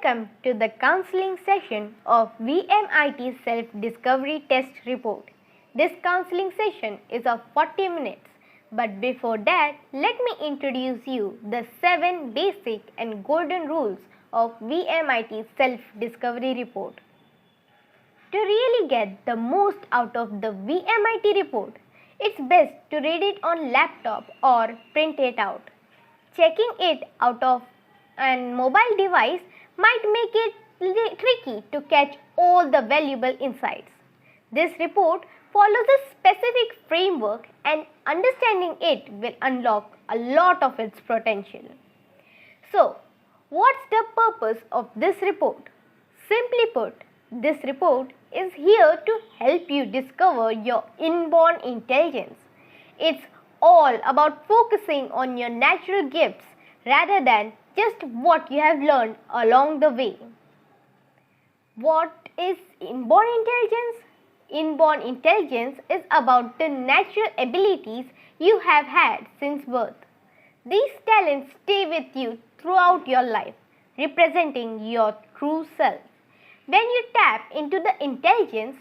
Welcome to the counseling session of VMIT Self-Discovery Test Report. This counseling session is of 40 minutes. But before that, let me introduce you the 7 basic and golden rules of VMIT Self-Discovery Report. To really get the most out of the VMIT report, it's best to read it on laptop or print it out. Checking it out of a mobile device might make it tricky to catch all the valuable insights. This report follows a specific framework and understanding it will unlock a lot of its potential. So, what's the purpose of this report? Simply put, this report is here to help you discover your inborn intelligence. It's all about focusing on your natural gifts rather than just what you have learned along the way. What is inborn intelligence? Inborn intelligence is about the natural abilities you have had since birth. These talents stay with you throughout your life, representing your true self. When you tap into the intelligence,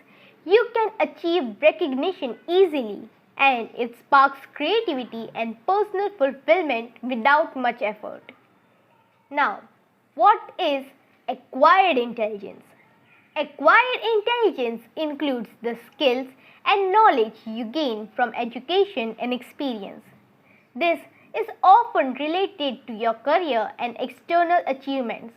you can achieve recognition easily, and it sparks creativity and personal fulfillment without much effort. Now, what is acquired intelligence? Acquired intelligence includes the skills and knowledge you gain from education and experience. This is often related to your career and external achievements.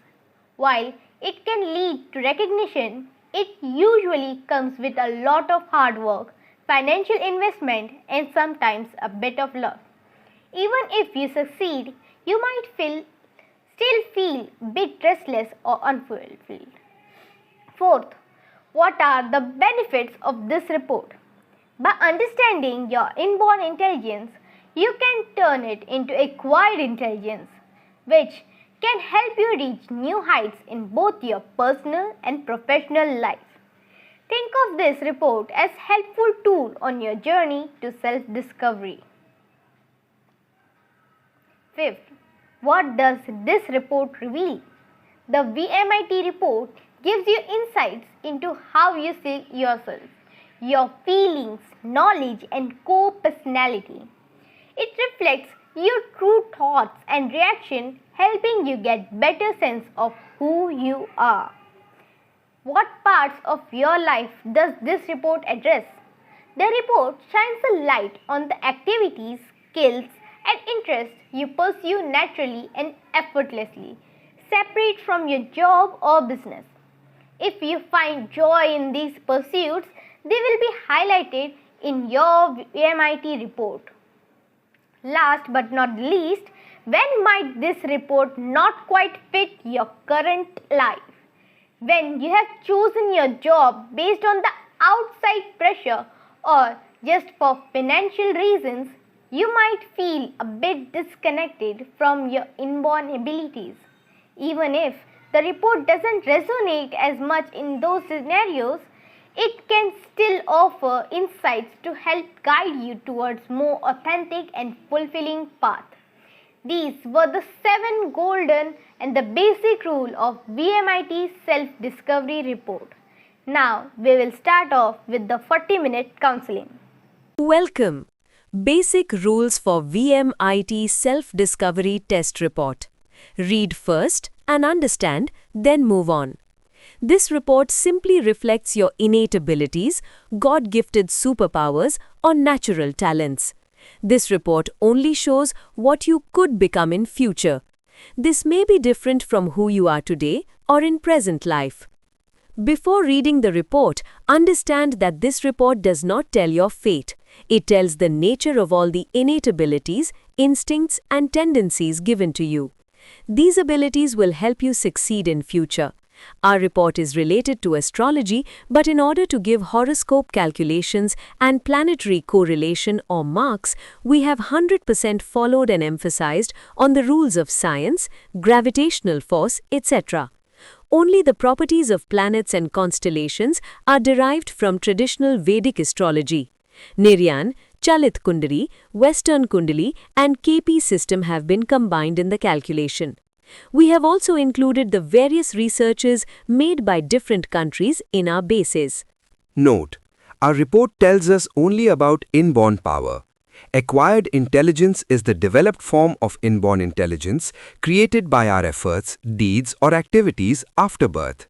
While it can lead to recognition, it usually comes with a lot of hard work, financial investment, and sometimes a bit of luck. Even if you succeed, you might still feel a bit restless or unfulfilled. Fourth, what are the benefits of this report? By understanding your inborn intelligence, you can turn it into acquired intelligence, which can help you reach new heights in both your personal and professional life. Think of this report as a helpful tool on your journey to self-discovery. Fifth, what does this report reveal? The VMIT report gives you insights into how you see yourself, your feelings, knowledge, and core personality. It reflects your true thoughts and reactions, helping you get better sense of who you are. What parts of your life does this report address? The report shines a light on the activities, skills, and interests you pursue naturally and effortlessly, separate from your job or business. If you find joy in these pursuits, they will be highlighted in your VMIT report. Last but not least, when might this report not quite fit your current life? When you have chosen your job based on the outside pressure or just for financial reasons, you might feel a bit disconnected from your inborn abilities. Even if the report doesn't resonate as much in those scenarios, it can still offer insights to help guide you towards more authentic and fulfilling path. These were the 7 golden and the basic rule of VMIT Self-Discovery Report. Now we will start off with the 40-minute counseling. Welcome. Basic rules for VMIT Self-Discovery Test Report. Read first and understand, then move on. This report simply reflects your innate abilities, God-gifted superpowers, or natural talents. This report only shows what you could become in future. This may be different from who you are today or in present life. Before reading the report, understand that this report does not tell your fate. It tells the nature of all the innate abilities, instincts, and tendencies given to you. These abilities will help you succeed in future. Our report is related to astrology, but in order to give horoscope calculations and planetary correlation or marks, we have 100% followed and emphasized on the rules of science, gravitational force, etc. Only the properties of planets and constellations are derived from traditional Vedic astrology. Niryan, Chalit Kundali, Western Kundali, and KP system have been combined in the calculation. We have also included the various researches made by different countries in our bases. Note: our report tells us only about inborn power. Acquired intelligence is the developed form of inborn intelligence created by our efforts, deeds, or activities after birth.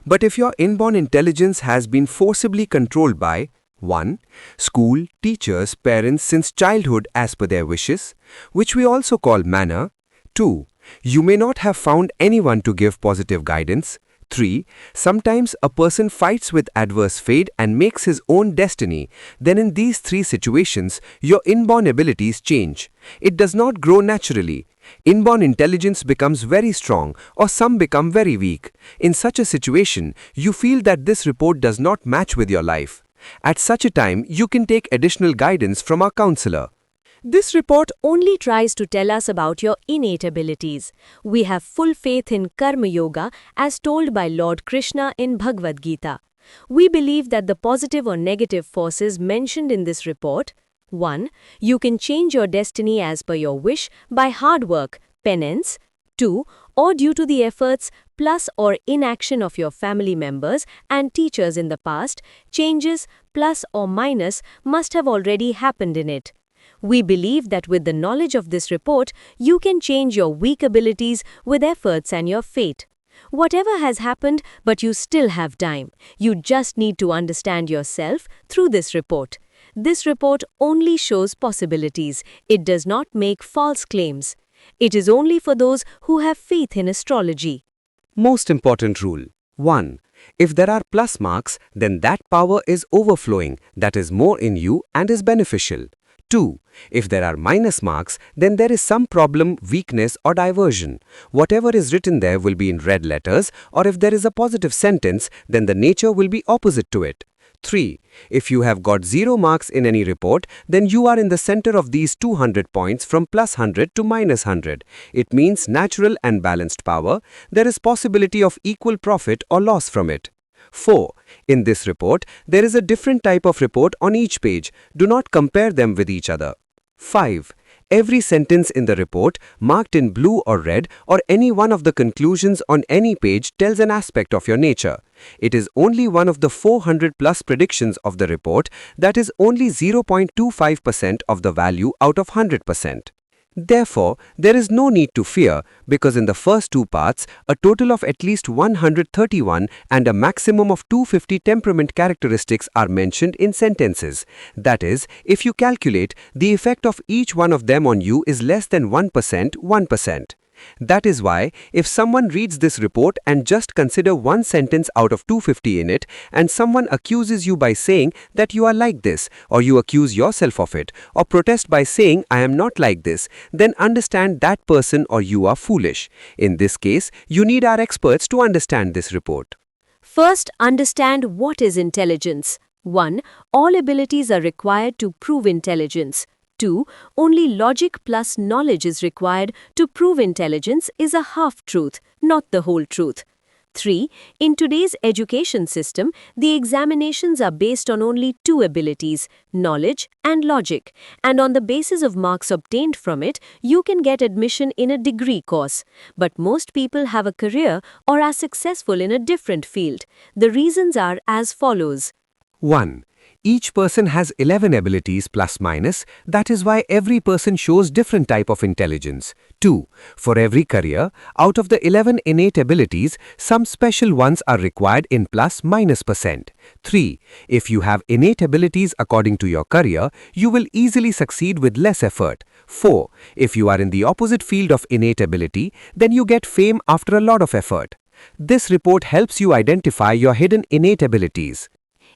But if your inborn intelligence has been forcibly controlled by 1. School, teachers, parents since childhood as per their wishes, which we also call manner. 2. You may not have found anyone to give positive guidance. 3. Sometimes a person fights with adverse fate and makes his own destiny. Then in these three situations, your inborn abilities change. It does not grow naturally. Inborn intelligence becomes very strong or some become very weak. In such a situation, you feel that this report does not match with your life. At such a time, you can take additional guidance from our counselor. This report only tries to tell us about your innate abilities. We have full faith in Karma Yoga as told by Lord Krishna in Bhagavad Gita. We believe that the positive or negative forces mentioned in this report: 1. You can change your destiny as per your wish by hard work, penance. 2. Or due to the efforts plus or inaction of your family members and teachers in the past, changes plus or minus must have already happened in it. We believe that with the knowledge of this report, you can change your weak abilities with efforts and your fate. Whatever has happened, but you still have time. You just need to understand yourself through this report. This report only shows possibilities. It does not make false claims. It is only for those who have faith in astrology. Most important rule. 1. If there are plus marks, then that power is overflowing, that is more in you and is beneficial. 2. If there are minus marks, then there is some problem, weakness or diversion. Whatever is written there will be in red letters, or if there is a positive sentence, then the nature will be opposite to it. 3. If you have got 0 marks in any report, then you are in the center of these 200 points from plus 100 to minus 100. It means natural and balanced power. There is possibility of equal profit or loss from it. 4. In this report, there is a different type of report on each page. Do not compare them with each other. 5. Every sentence in the report, marked in blue or red, or any one of the conclusions on any page tells an aspect of your nature. It is only one of the 400 plus predictions of the report, that is only 0.25% of the value out of 100%. Therefore, there is no need to fear, because in the first two parts, a total of at least 131 and a maximum of 250 temperament characteristics are mentioned in sentences. That is, if you calculate, the effect of each one of them on you is less than 1%, 1%. That is why, if someone reads this report and just consider one sentence out of 250 in it, and someone accuses you by saying that you are like this, or you accuse yourself of it, or protest by saying I am not like this, then understand that person or you are foolish. In this case, you need our experts to understand this report. First, understand what is intelligence. 1. All abilities are required to prove intelligence. 2. Only logic plus knowledge is required to prove intelligence is a half-truth, not the whole truth. 3. In today's education system, the examinations are based on only two abilities, knowledge and logic, and on the basis of marks obtained from it, you can get admission in a degree course. But most people have a career or are successful in a different field. The reasons are as follows. 1. Each person has 11 abilities plus minus, that is why every person shows different type of intelligence. 2. For every career, out of the 11 innate abilities, some special ones are required in plus minus percent. 3. If you have innate abilities according to your career, you will easily succeed with less effort. 4. If you are in the opposite field of innate ability, then you get fame after a lot of effort. This report helps you identify your hidden innate abilities.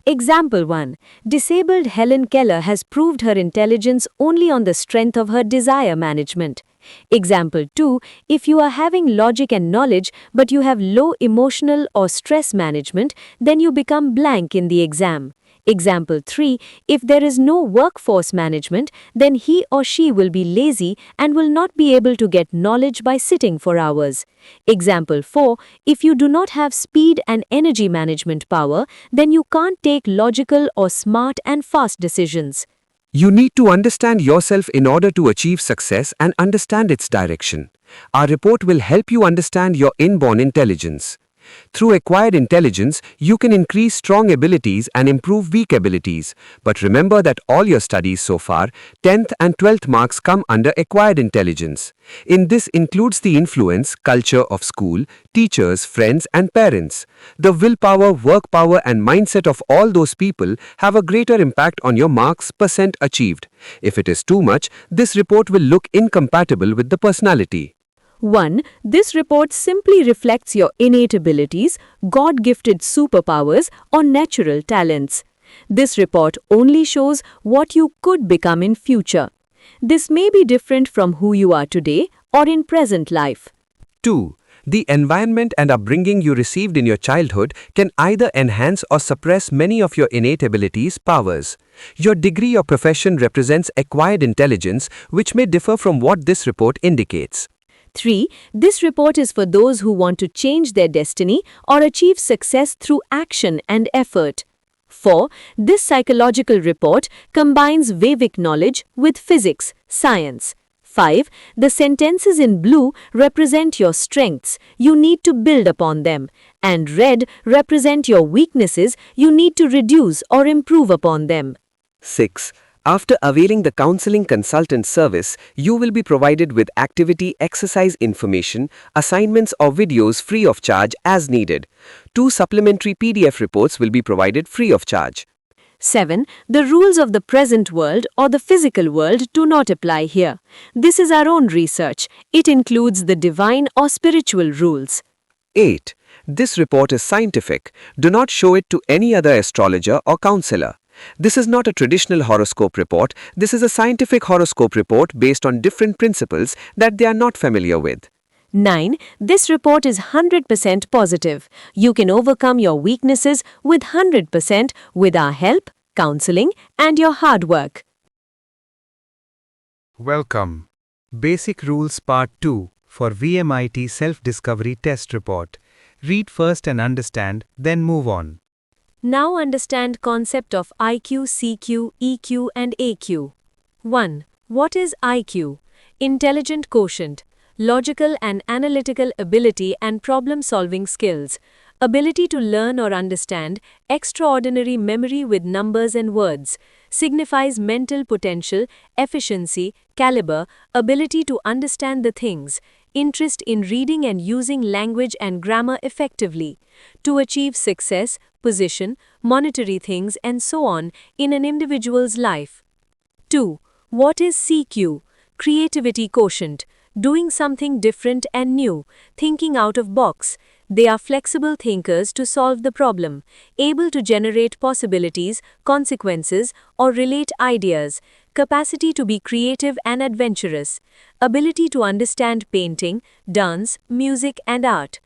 Example 1. Disabled Helen Keller has proved her intelligence only on the strength of her desire management. Example 2. If you are having logic and knowledge but you have low emotional or stress management, then you become blank in the exam. Example 3. If there is no workforce management, then he or she will be lazy and will not be able to get knowledge by sitting for hours. Example 4. If you do not have speed and energy management power, then you can't take logical or smart and fast decisions. You need to understand yourself in order to achieve success and understand its direction. Our report will help you understand your inborn intelligence. Through acquired intelligence, you can increase strong abilities and improve weak abilities. But remember that all your studies so far, 10th and 12th marks come under acquired intelligence. In this includes the influence, culture of school, teachers, friends and parents. The willpower, work power and mindset of all those people have a greater impact on your marks percent achieved. If it is too much, this report will look incompatible with the personality. 1. This report simply reflects your innate abilities, God-gifted superpowers, or natural talents. This report only shows what you could become in future. This may be different from who you are today or in present life. 2. The environment and upbringing you received in your childhood can either enhance or suppress many of your innate abilities, powers. Your degree or profession represents acquired intelligence, which may differ from what this report indicates. 3. This report is for those who want to change their destiny or achieve success through action and effort. 4. This psychological report combines Vedic knowledge with physics, science. 5. The sentences in blue represent your strengths, you need to build upon them, and red represent your weaknesses, you need to reduce or improve upon them. 6. After availing the counseling consultant service, you will be provided with activity exercise information, assignments or videos free of charge as needed. 2 supplementary PDF reports will be provided free of charge. 7. The rules of the present world or the physical world do not apply here. This is our own research. It includes the divine or spiritual rules. 8. This report is scientific. Do not show it to any other astrologer or counselor. This is not a traditional horoscope report. This is a scientific horoscope report based on different principles that they are not familiar with. 9. This report is 100% positive. You can overcome your weaknesses with 100% with our help, counseling, and your hard work. Welcome. Basic Rules Part 2 for VMIT Self-Discovery Test Report. Read first and understand, then move on. Now understand concept of IQ, CQ, EQ and AQ. 1. What is IQ? Intelligent quotient. Logical and analytical ability and problem-solving skills. Ability to learn or understand, extraordinary memory with numbers and words. Signifies mental potential, efficiency, caliber, ability to understand the things. Interest in reading and using language and grammar effectively. To achieve success, position, monetary things and so on in an individual's life. 2. What is CQ? Creativity quotient. Doing something different and new, thinking out of box. They are flexible thinkers to solve the problem, able to generate possibilities, consequences, or relate ideas, capacity to be creative and adventurous, ability to understand painting, dance, music and art.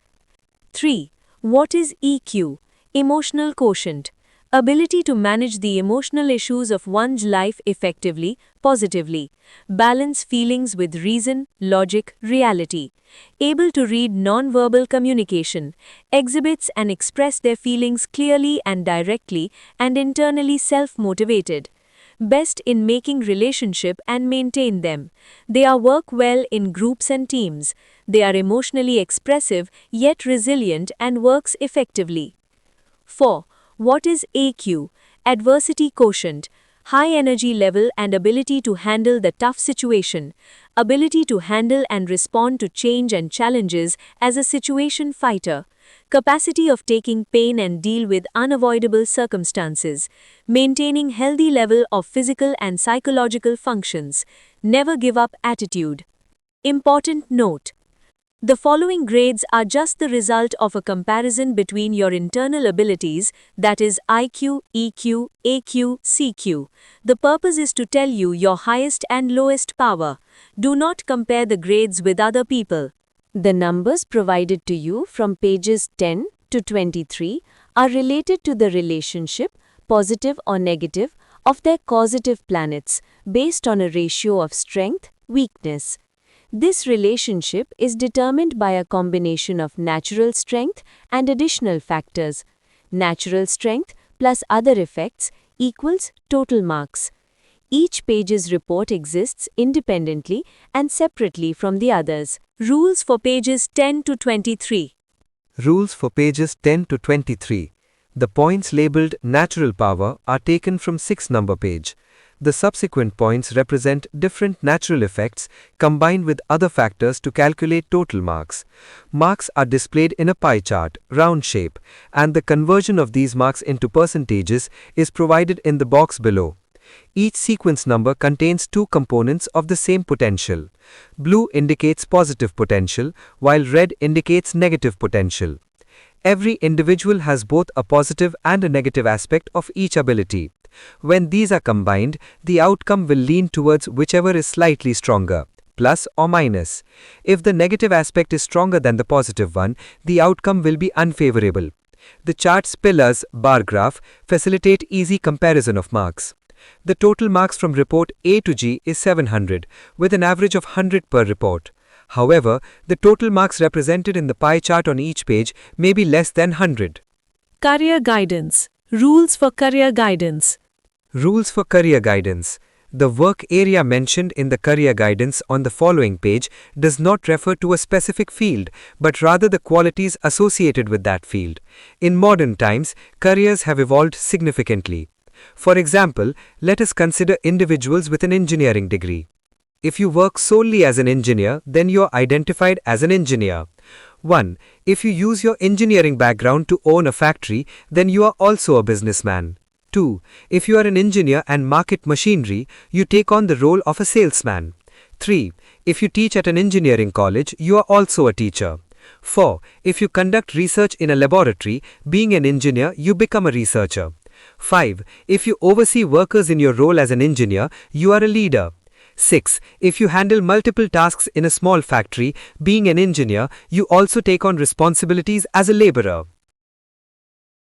3. What is EQ? Emotional quotient. Ability to manage the emotional issues of one's life effectively, positively. Balance feelings with reason, logic, reality. Able to read non-verbal communication. Exhibits and express their feelings clearly and directly and internally self-motivated. Best in making relationship and maintain them. They are work well in groups and teams. They are emotionally expressive yet resilient and works effectively. 4. What is AQ? Adversity quotient. High energy level and ability to handle the tough situation. Ability to handle and respond to change and challenges as a situation fighter. Capacity of taking pain and deal with unavoidable circumstances. Maintaining healthy level of physical and psychological functions. Never give up attitude. Important note. The following grades are just the result of a comparison between your internal abilities, that is IQ, EQ, AQ, CQ. The purpose is to tell you your highest and lowest power. Do not compare the grades with other people. The numbers provided to you from pages 10 to 23 are related to the relationship, positive or negative, of their causative planets based on a ratio of strength, weakness. This relationship is determined by a combination of natural strength and additional factors. Natural strength plus other effects equals total marks. Each page's report exists independently and separately from the others. Rules for pages 10 to 23. Rules for pages 10 to 23. The points labeled natural power are taken from 6-number page. The subsequent points represent different natural effects combined with other factors to calculate total marks. Marks are displayed in a pie chart, round shape, and the conversion of these marks into percentages is provided in the box below. Each sequence number contains two components of the same potential. Blue indicates positive potential, while red indicates negative potential. Every individual has both a positive and a negative aspect of each ability. When these are combined, the outcome will lean towards whichever is slightly stronger, plus or minus. If the negative aspect is stronger than the positive one, the outcome will be unfavorable. The chart's pillars, bar graph, facilitate easy comparison of marks. The total marks from report A to G is 700, with an average of 100 per report. However, the total marks represented in the pie chart on each page may be less than 100. Career guidance. Rules for career guidance. Rules for career guidance. The work area mentioned in the career guidance on the following page does not refer to a specific field, but rather the qualities associated with that field. In modern times, careers have evolved significantly. For example, let us consider individuals with an engineering degree. If you work solely as an engineer, then you are identified as an engineer. 1. If you use your engineering background to own a factory, then you are also a businessman. 2. If you are an engineer and market machinery, you take on the role of a salesman. 3. If you teach at an engineering college, you are also a teacher. 4. If you conduct research in a laboratory, being an engineer, you become a researcher. 5. If you oversee workers in your role as an engineer, you are a leader. 6. If you handle multiple tasks in a small factory, being an engineer, you also take on responsibilities as a laborer.